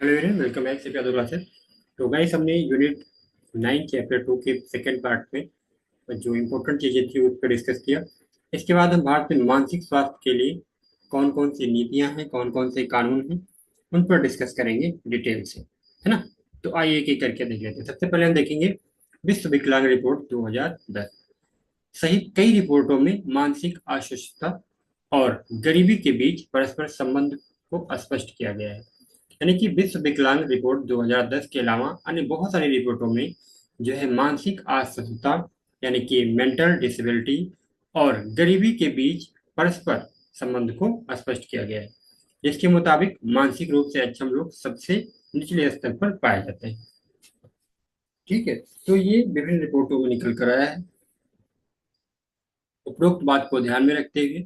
Hello everyone, welcome back से classes. तो guys, हमने यूनिट 9 चैप्टर 2 के सेकंड पार्ट में जो इम्पोर्टेंट चीज़ें थी उस पर डिस्कस किया। इसके बाद हम भारत में मानसिक स्वास्थ्य के लिए कौन कौन सी नीतियां हैं, कौन कौन से कानून हैं, उन पर डिस्कस करेंगे डिटेल से, है ना। तो आइए एक एक करके देख लेते हैं। सबसे पहले हम देखेंगे विश्व विकलांग रिपोर्ट 2010 सहित कई रिपोर्टों में मानसिक अस्वस्थता और गरीबी के बीच परस्पर संबंध को स्पष्ट किया गया है। यानी कि विश्व विकलांग रिपोर्ट 2010 के अलावा अन्य बहुत सारी रिपोर्टों में जो है मानसिक अस्वस्थता यानी कि मेंटल डिसेबिलिटी और गरीबी के बीच परस्पर संबंध को स्पष्ट किया गया है, जिसके मुताबिक मानसिक रूप से अक्षम लोग सबसे निचले स्तर पर पाए जाते हैं। ठीक है, तो ये विभिन्न रिपोर्टों में निकल कर आया है। उपरोक्त बात को ध्यान में रखते हुए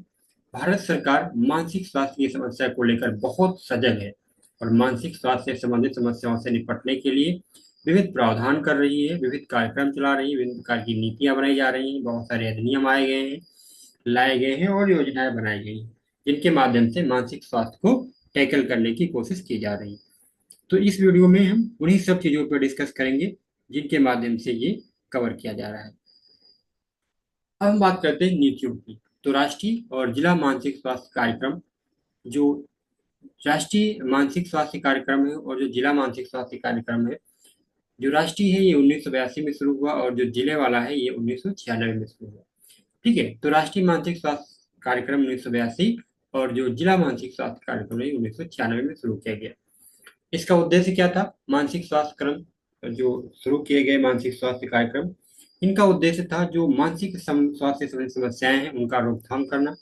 भारत सरकार मानसिक स्वास्थ्य की समस्या को लेकर बहुत सजग है और मानसिक स्वास्थ्य से संबंधित समस्याओं से निपटने के लिए विविध प्रावधान कर रही है, विविध कार्यक्रम चला रही है, विभिन्न प्रकार की नीतियां बनाई जा रही हैं, बहुत सारे अधिनियम आए गए हैं, लाए गए हैं और योजनाएं बनाई गई हैं, जिनके माध्यम से मानसिक स्वास्थ्य को टैकल करने की कोशिश की जा रही है। तो इस वीडियो में हम उन्हीं सब चीजों पर डिस्कस करेंगे जिनके माध्यम से ये कवर किया जा रहा है। अब हम बात करते हैं नीतियों की। तो राष्ट्रीय और जिला मानसिक स्वास्थ्य कार्यक्रम, जो राष्ट्रीय मानसिक स्वास्थ्य कार्यक्रम है और जो जिला मानसिक स्वास्थ्य कार्यक्रम है, जो राष्ट्रीय है ये 1982 में शुरू हुआ और जो जिले वाला है ये 1996 में शुरू हुआ। ठीक है, तो राष्ट्रीय मानसिक स्वास्थ्य कार्यक्रम 1982 और जो जिला मानसिक स्वास्थ्य कार्यक्रम है 1996 में शुरू किया गया। इसका उद्देश्य क्या था? मानसिक स्वास्थ्य क्रम जो शुरू किए गए मानसिक स्वास्थ्य कार्यक्रम, इनका उद्देश्य था जो मानसिक स्वास्थ्य से संबंधित समस्याएं हैं उनका रोकथाम करना।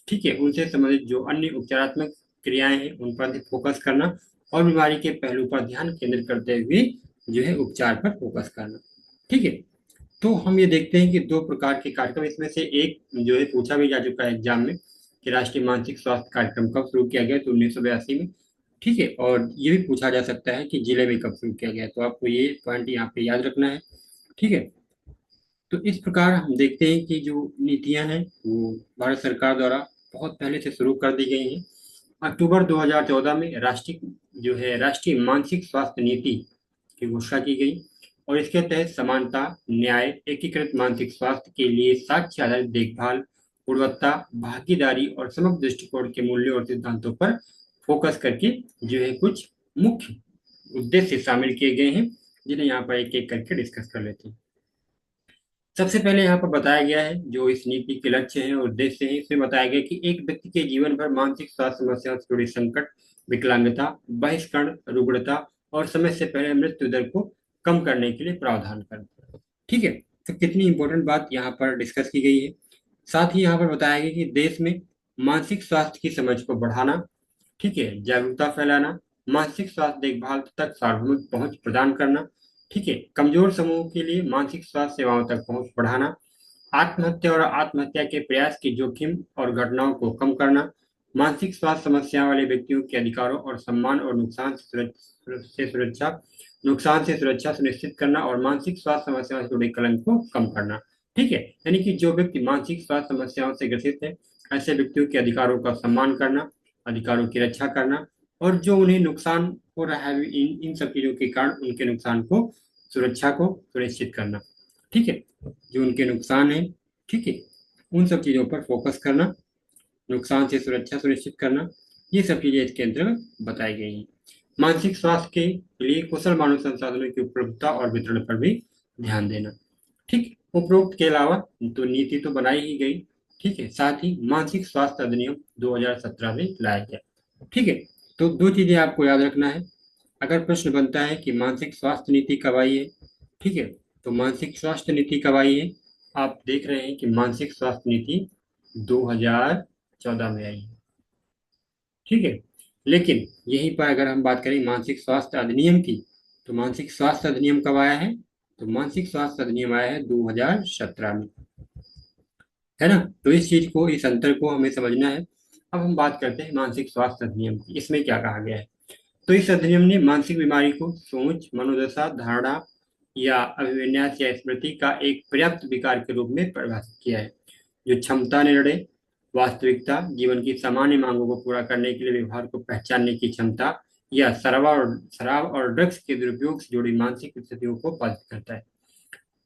ठीक है, उनसे संबंधित जो अन्य उपचारात्मक क्रियाएं हैं उन पर अधिक फोकस करना और बीमारी के पहलू पर ध्यान केंद्रित करते हुए जो है उपचार पर फोकस करना। ठीक है, तो हम ये देखते हैं कि दो प्रकार के कार्यक्रम, इसमें से एक जो है पूछा भी जा चुका है एग्जाम में कि राष्ट्रीय मानसिक स्वास्थ्य कार्यक्रम कब शुरू किया गया, तो 1982 में। ठीक है, और ये भी पूछा जा सकता है कि जिले में कब शुरू किया गया, तो आपको ये पॉइंट यहाँ पे याद रखना है। ठीक है, तो इस प्रकार हम देखते हैं कि जो नीतियां हैं वो भारत सरकार द्वारा बहुत पहले से शुरू कर दी गई हैं। अक्टूबर 2014 में राष्ट्रीय मानसिक स्वास्थ्य नीति की घोषणा की गई और इसके तहत समानता, न्याय, एकीकृत मानसिक स्वास्थ्य के लिए साक्ष्य आधारित देखभाल, गुणवत्ता, भागीदारी और समग्र दृष्टिकोण के मूल्यों और सिद्धांतों पर फोकस करके जो है कुछ मुख्य उद्देश्य शामिल किए गए हैं, जिन्हें यहाँ पर एक एक करके डिस्कस कर लेते हैं। सबसे पहले यहाँ पर बताया गया है जो इस नीति के लक्ष्य हैं और उद्देश्य हैं। इसमें बताया गया कि एक व्यक्ति के जीवन भर मानसिक स्वास्थ्य समस्याओं से जुड़े संकट, विकलांगता, बहिष्करण, रुग्णता और समय से पहले मृत्यु दर को कम करने के लिए प्रावधान करते हैं। ठीक है, तो कितनी इंपॉर्टेंट बात यहाँ पर डिस्कस की गई है। साथ ही यहाँ पर बताया गया कि देश में मानसिक स्वास्थ्य की समझ को बढ़ाना, ठीक है, जागरूकता फैलाना, मानसिक स्वास्थ्य देखभाल तक सार्वभौमिक पहुंच प्रदान करना, ठीक है, कमजोर समूह के लिए मानसिक स्वास्थ्य सेवाओं तक पहुंच बढ़ाना, आत्महत्या और आत्महत्या के प्रयास की जोखिम और घटनाओं को कम करना, मानसिक स्वास्थ्य समस्या वाले व्यक्तियों के अधिकारों और सम्मान और नुकसान से सुरक्षा सुनिश्चित करना और मानसिक स्वास्थ्य समस्याओं से जुड़े कलंक को कम करना। ठीक है, यानी कि जो व्यक्ति मानसिक स्वास्थ्य समस्याओं से ग्रसित है, ऐसे व्यक्तियों के अधिकारों का सम्मान करना, अधिकारों की रक्षा करना और जो उन्हें नुकसान हो रहा है इन इन सब चीजों के कारण उनके नुकसान को सुरक्षा को सुनिश्चित करना। ठीक है, जो उनके नुकसान है, ठीक है, उन सब चीजों पर फोकस करना, नुकसान से सुरक्षा सुनिश्चित करना, ये सब चीजें इसके अंतर्गत बताई गई हैं। मानसिक स्वास्थ्य के लिए कुशल मानव संसाधनों की उपलब्धता और वितरण पर भी ध्यान देना। ठीक, उपरोक्त के अलावा तो नीति तो बनाई ही गई। ठीक है, साथ ही मानसिक स्वास्थ्य अधिनियम 2017 में लाया गया। ठीक है, तो दो चीजें आपको याद रखना है। अगर प्रश्न बनता है कि मानसिक स्वास्थ्य नीति कब आई है, ठीक है, तो मानसिक स्वास्थ्य नीति कब आई है, आप देख रहे हैं कि मानसिक स्वास्थ्य नीति 2014 में आई है। ठीक है, लेकिन यहीं पर अगर हम बात करें मानसिक स्वास्थ्य अधिनियम की, तो मानसिक स्वास्थ्य अधिनियम कब आया है, तो मानसिक स्वास्थ्य अधिनियम आया है 2017 में, है ना। तो इस चीज को, इस अंतर को हमें समझना है। अब हम बात करते हैं मानसिक स्वास्थ्य अधिनियम की। इसमें क्या कहा गया है? तो इस अधिनियम ने मानसिक बीमारी को सोच, मनोदशा, धारणा या अभिविन्यास या स्मृति का एक पर्याप्त विकार के रूप में परिभाषित किया है, जो क्षमता, निर्णय, वास्तविकता, जीवन की सामान्य मांगों को पूरा करने के लिए व्यवहार को पहचानने की क्षमता या शराब और ड्रग्स के दुरुपयोग से जुड़ी मानसिक स्थितियों को बाधित करता है।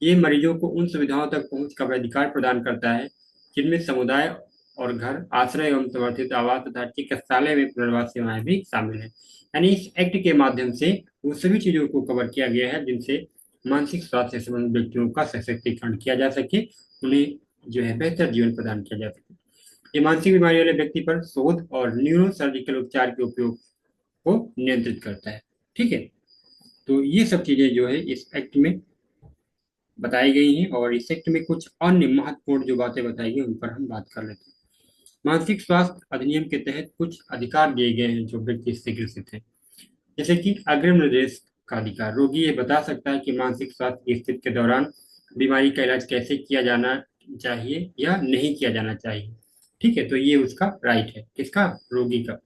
ये मरीजों को उन सुविधाओं तक पहुंच का अधिकार प्रदान करता है जिनमें समुदाय और घर, आश्रय एवं समर्थित आवास तथा चिकित्सालय में पुनर्वास सेवाएं भी शामिल हैं। यानी इस एक्ट के माध्यम से वो सभी चीजों को कवर किया गया है जिनसे मानसिक स्वास्थ्य से संबंधित व्यक्तियों का सशक्तिकरण किया जा सके, उन्हें जो है बेहतर जीवन प्रदान किया जा सके। ये मानसिक बीमारी वाले व्यक्ति पर शोध और न्यूरो सर्जिकल उपचार के उपयोग को नियंत्रित करता है। ठीक है, तो ये सब चीजें जो है इस एक्ट में बताई गई हैं, और इस सेक्ट में कुछ अन्य महत्वपूर्ण जो बातें बताई गई उन पर हम बात कर लेते हैं। मानसिक स्वास्थ्य अधिनियम के तहत कुछ अधिकार दिए गए हैं जो व्यक्ति इससे ग्रसित है, जैसे कि अग्रिम निर्देश का अधिकार। रोगी ये बता सकता है कि मानसिक स्वास्थ्य की स्थिति के दौरान बीमारी का इलाज कैसे किया जाना चाहिए या नहीं किया जाना चाहिए। ठीक है, तो ये उसका राइट है, किसका? रोगी का।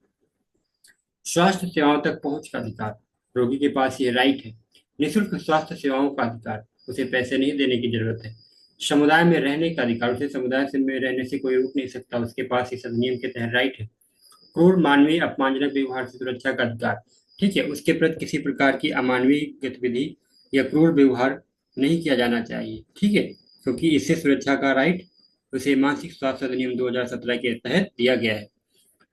स्वास्थ्य सेवाओं तक पहुंच का अधिकार, रोगी के पास ये राइट है। निःशुल्क स्वास्थ्य सेवाओं का अधिकार, उसे पैसे नहीं देने की जरूरत है। समुदाय में रहने का अधिकार, उसे समुदाय से में रहने से कोई रोक नहीं सकता, उसके पास इस अधिनियम के तहत राइट है। क्रूर, मानवीय, अपमानजनक व्यवहार से सुरक्षा का अधिकार, ठीक है, उसके प्रति किसी प्रकार की अमानवीय गतिविधि या क्रूर व्यवहार नहीं किया जाना चाहिए। ठीक है, क्योंकि इससे सुरक्षा का राइट उसे मानसिक स्वास्थ्य अधिनियम 2017 के तहत दिया गया है।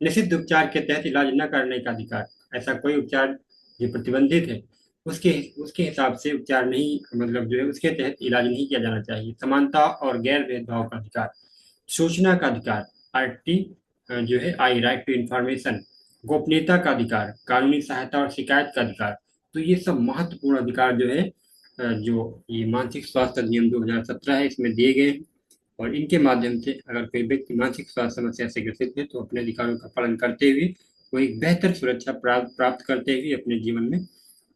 निषिद्ध उपचार के तहत इलाज न करने का अधिकार, ऐसा कोई उपचार जो प्रतिबंधित है उसके उसके हिसाब से उपचार नहीं, मतलब जो है उसके तहत इलाज नहीं किया जाना चाहिए। समानता और गैर भेदभाव का अधिकार, सूचना का अधिकार, आरटी जो है आई, राइट टू इंफॉर्मेशन, गोपनीयता का अधिकार, कानूनी सहायता और शिकायत का अधिकार। तो ये सब महत्वपूर्ण अधिकार जो है जो ये मानसिक स्वास्थ्य अधिनियम 2017 है इसमें दिए गए हैं, और इनके माध्यम से अगर कोई व्यक्ति मानसिक स्वास्थ्य समस्या से ग्रसित है तो अपने अधिकारों का पालन करते हुए वो एक बेहतर सुरक्षा प्राप्त करते हुए अपने जीवन में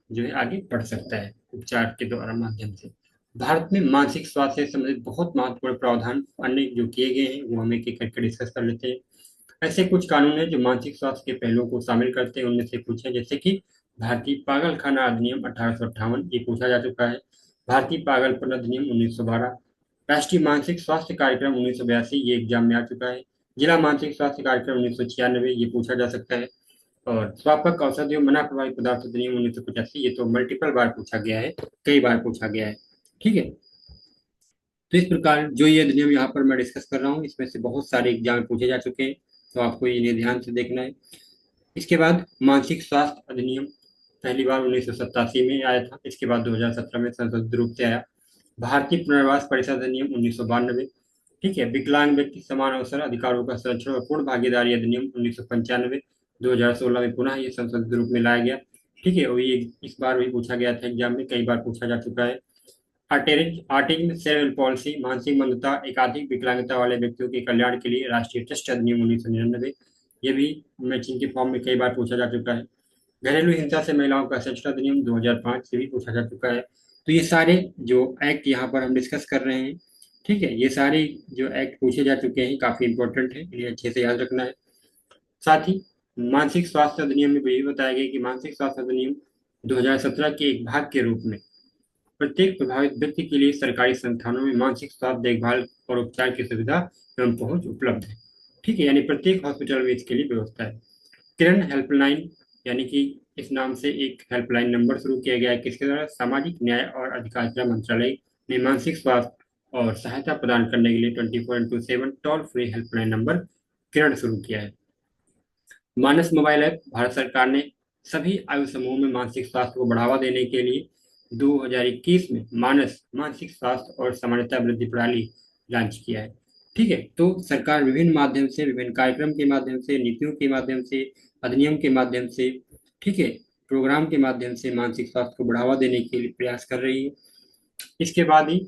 जो है आगे बढ़ सकता है उपचार के द्वारा माध्यम से। भारत में मानसिक स्वास्थ्य से संबंधित बहुत महत्वपूर्ण प्रावधान अन्य जो किए गए हैं वो हम एक एक करके डिस्कस कर लेते हैं। ऐसे कुछ कानून हैं जो मानसिक स्वास्थ्य के पहलुओं को शामिल करते हैं, उनमें से कुछ है जैसे कि भारतीय पागलखाना अधिनियम 1858, ये पूछा जा चुका है। भारतीय पागलपन अधिनियम 1912, राष्ट्रीय मानसिक स्वास्थ्य कार्यक्रम 1982, ये एग्जाम में आ चुका है। जिला मानसिक स्वास्थ्य कार्यक्रम 1996, ये पूछा जा सकता है। और स्वापक औषधियों मना प्रभावी पदार्थ अधिनियम 1985, ये तो मल्टीपल बार पूछा गया है, कई बार पूछा गया है। ठीक है, तो इस प्रकार जो ये अधिनियम यहाँ पर मैं डिस्कस कर रहा हूँ इसमें से बहुत सारे एग्जाम पूछे जा चुके हैं, तो आपको इन्हें ध्यान से देखना है। इसके बाद मानसिक स्वास्थ्य अधिनियम पहली बार 1987 में आया था, इसके बाद 2017 में संसद रूप से आया। भारतीय पुनर्वास परिषद अधिनियम 1992, ठीक है। विकलांग व्यक्ति समान अवसर अधिकारों का संरक्षण और पूर्ण भागीदारी अधिनियम 1995, 2016 में पुनः ये संसद रूप में लाया गया। ठीक है, और ये इस बार भी पूछा गया था एग्जाम में, कई बार पूछा जा चुका है। ऑटिज्म सेरेब्रल पॉलिसी, मानसिक मंदता, एकाधिक विकलांगता वाले व्यक्तियों के कल्याण के लिए राष्ट्रीय ट्रस्ट अधिनियम 1999, ये भी मैचिंग के फॉर्म में कई बार पूछा जा चुका है। घरेलू हिंसा से महिलाओं का संरक्षण अधिनियम 2005 से भी पूछा जा चुका है। तो ये सारे जो एक्ट यहाँ पर हम डिस्कस कर रहे हैं, ठीक है, ये सारे जो एक्ट पूछे जा चुके हैं काफी इंपॉर्टेंट है, इन्हें अच्छे से याद रखना है। साथ ही मानसिक स्वास्थ्य अधिनियम में भी बताया गया कि मानसिक स्वास्थ्य अधिनियम 2017 के एक भाग के रूप में प्रत्येक प्रभावित व्यक्ति के लिए सरकारी संस्थानों में मानसिक स्वास्थ्य देखभाल और उपचार की सुविधा एवं पहुंच उपलब्ध है। ठीक है, यानी प्रत्येक हॉस्पिटल में इसके लिए व्यवस्था है। किरण हेल्पलाइन, यानी कि इस नाम से एक हेल्पलाइन नंबर शुरू किया गया है, किसके द्वारा? सामाजिक न्याय और अधिकारिता मंत्रालय ने मानसिक स्वास्थ्य और सहायता प्रदान करने के लिए 24x7 toll free helpline number Kiran शुरू किया है। मानस मोबाइल ऐप, भारत सरकार ने सभी आयु समूह में मानसिक स्वास्थ्य को बढ़ावा देने के लिए 2021 में मानस मानसिक स्वास्थ्य और सामान्यता वृद्धि प्रणाली लॉन्च किया है। ठीक है, तो सरकार विभिन्न माध्यम से, विभिन्न कार्यक्रम के माध्यम से, नीतियों के माध्यम से, अधिनियम के माध्यम से, ठीक है, प्रोग्राम के माध्यम से मानसिक स्वास्थ्य को बढ़ावा देने के लिए प्रयास कर रही है। इसके बाद ही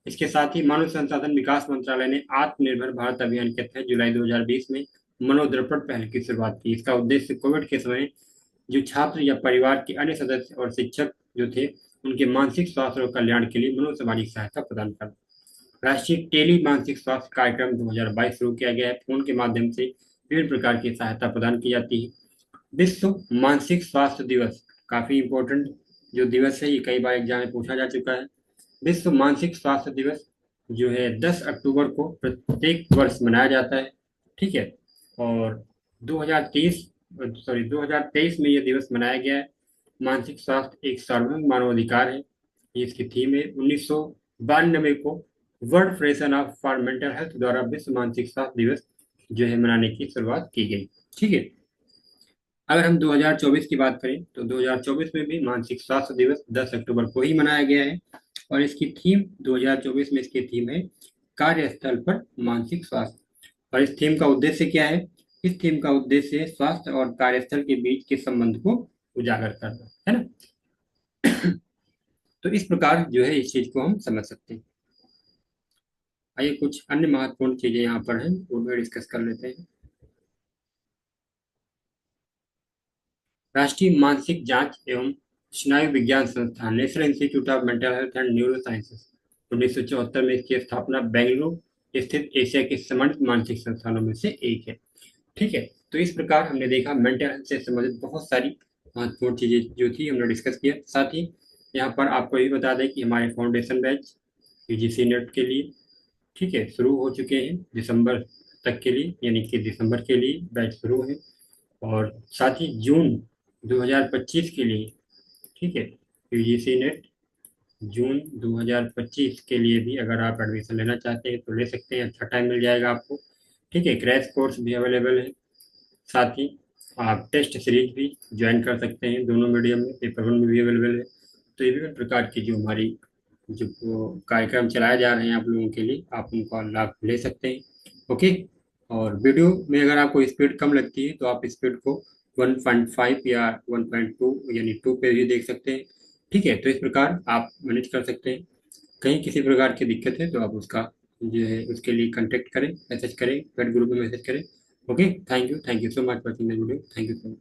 इसके साथ ही मानव संसाधन विकास मंत्रालय ने आत्मनिर्भर भारत अभियान के तहत जुलाई 2020 में मनोदर्पण पहल की शुरुआत की। इसका उद्देश्य कोविड के समय जो छात्र या परिवार के अन्य सदस्य और शिक्षक जो थे उनके मानसिक स्वास्थ्य और कल्याण के लिए मनोसामाजिक सहायता प्रदान करना। राष्ट्रीय टेली मानसिक स्वास्थ्य कार्यक्रम 2022 शुरू किया गया है। फोन के माध्यम से विभिन्न प्रकार की सहायता प्रदान की जाती है। विश्व मानसिक स्वास्थ्य दिवस, काफी इंपॉर्टेंट जो दिवस है, ये कई बार एग्जाम में पूछा जा चुका है। विश्व मानसिक स्वास्थ्य दिवस जो है 10 अक्टूबर को प्रत्येक वर्ष मनाया जाता है। ठीक है, और 2023 सॉरी 2023 में यह दिवस मनाया गया है। मानसिक स्वास्थ्य एक सार्वभौमिक मानवाधिकार है। ये इसकी थीम है। 1992 को world federation of for mental health द्वारा विश्व मानसिक स्वास्थ्य दिवस जो है मनाने की शुरुआत की गई। ठीक है। अगर हम 2024 की बात करें तो 2024 में भी मानसिक स्वास्थ्य दिवस 10 अक्टूबर को ही मनाया गया है। और इसकी थीम 2024 में इसकी थीम है कार्यस्थल पर मानसिक स्वास्थ्य। और इस थीम का उद्देश्य क्या है? इस थीम का उद्देश्य स्वास्थ्य और कार्यस्थल के बीच के संबंध को उजागर करना है ना। तो इस प्रकार जो है इस चीज को हम समझ सकते हैं। आइए कुछ अन्य महत्वपूर्ण चीजें यहाँ पर हैं वो भी डिस्कस कर लेते हैं। राष्ट्रीय मानसिक जांच एवं स्नायु विज्ञान संस्थान national institute of mental health and neuro sciences 1974 में इसकी स्थापना बेंगलुरु स्थित एशिया के समन्वित मानसिक संस्थानों में से एक है। ठीक है। तो इस प्रकार हमने देखा मेंटल हेल्थ से संबंधित बहुत सारी महत्वपूर्ण चीजें जो थी हमने डिस्कस किया। साथ ही यहाँ पर आपको ये बता दें कि हमारे फाउंडेशन बैच यूजीसी नेट के लिए ठीक है शुरू हो चुके हैं दिसंबर तक के लिए, यानी कि दिसंबर के लिए बैच शुरू है। और साथ ही जून 2025 के लिए ठीक है यूजीसी नेट जून 2025 के लिए भी अगर आप एडमिशन लेना चाहते हैं तो ले सकते हैं। अच्छा टाइम मिल जाएगा आपको। ठीक है। क्रैश कोर्स भी अवेलेबल है। साथ ही आप टेस्ट सीरीज भी ज्वाइन कर सकते हैं। दोनों मीडियम में पेपर वन में भी अवेलेबल है। तो ये विभिन्न प्रकार की जो हमारी जो कार्यक्रम चलाए जा रहे हैं आप लोगों के लिए आप उनका लाभ ले सकते हैं। ओके। और वीडियो में अगर आपको स्पीड कम लगती है तो आप स्पीड को 1.5 या 1.2 यानी 2 पे भी देख सकते हैं। ठीक है। तो इस प्रकार आप मैनेज कर सकते हैं। कहीं किसी प्रकार की दिक्कत है तो आप उसका जो है उसके लिए कांटेक्ट करें, मैसेज करें, वेट ग्रुप में मैसेज करें। Okay. Thank you so much watching the video. Thank you so much.